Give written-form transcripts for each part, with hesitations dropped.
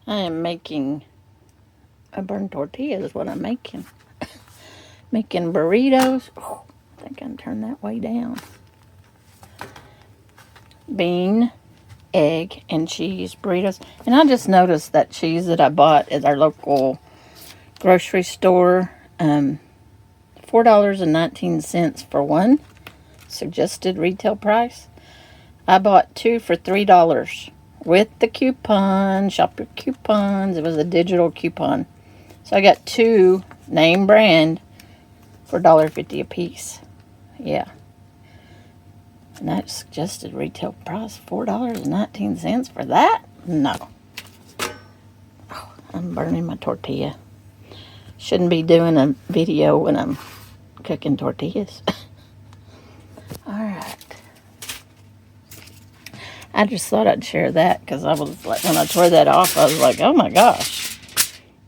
I am making a burnt tortilla is what I'm making. Making burritos. Oh, I think I can turn that way down. Bean, egg, and cheese burritos. And I just noticed that cheese that I bought at our local grocery store, $4.19 for one, suggested retail price. I bought two for $3 with the coupon. Shop your coupons. It was a digital coupon. So I got two name brand for $1.50 a piece. Yeah. And that suggested retail price $4.19 for that? No. Oh, I'm burning my tortilla. Shouldn't be doing a video when I'm cooking tortillas. Alright. I just thought I'd share that because I was like, when I tore that off, I was like, oh my gosh.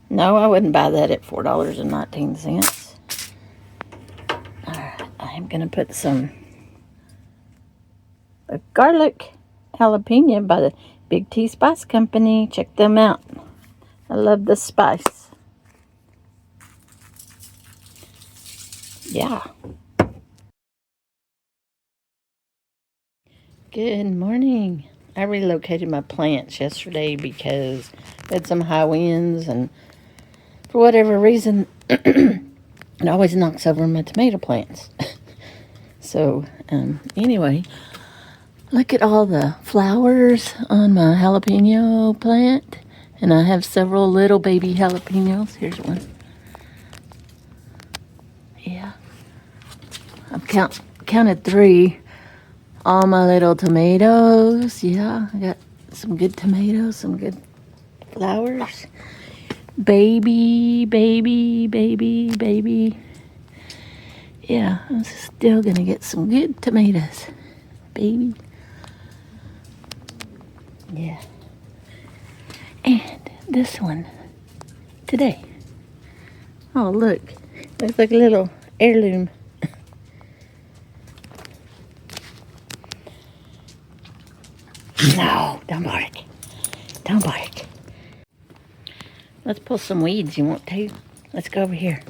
No, I wouldn't buy that at $4.19. Alright, I'm going to put some garlic jalapeno by the Big T Spice Company. Check them out. I love the spice. Yeah. Good morning. I relocated my plants yesterday because we had some high winds, and for whatever reason, it always knocks over my tomato plants. So, anyway, look at all the flowers on my jalapeno plant. And I have several little baby jalapenos. Here's one. Yeah. I've counted 3. All my little tomatoes. Yeah, I got some good tomatoes, some good flowers. Baby. Yeah, I'm still gonna get some good tomatoes. Baby. Yeah. And this one today. Oh, look. Looks like a little heirloom. No, don't bark. Don't bark. Let's pull some weeds. You want to? Let's go over here.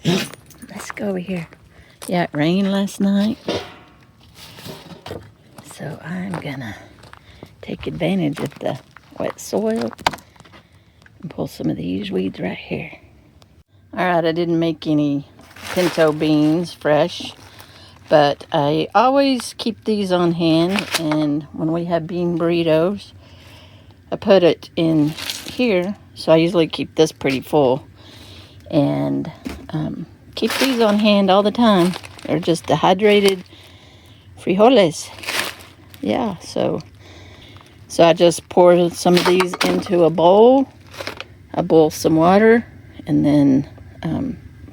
Let's go over here. Yeah, it rained last night. So I'm gonna take advantage of the wet soil and pull some of these weeds right here. Alright, I didn't make any pinto beans fresh, but I always keep these on hand, and when we have bean burritos, I put it in here, so I usually keep this pretty full, and keep these on hand all the time. They're just dehydrated frijoles. Yeah, so I just pour some of these into a bowl. I boil some water, and then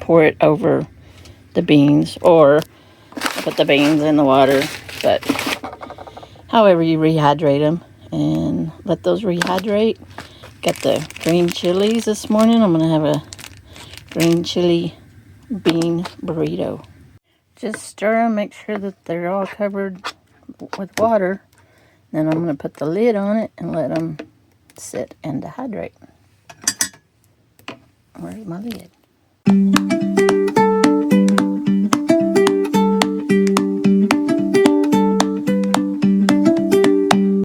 pour it over the beans, or I put the beans in the water, but however you rehydrate them, and let those rehydrate. Got the green chilies this morning. I'm going to have a green chili bean burrito. Just stir them, make sure that they're all covered with water. Then I'm going to put the lid on it and let them sit and dehydrate. Where's my lid?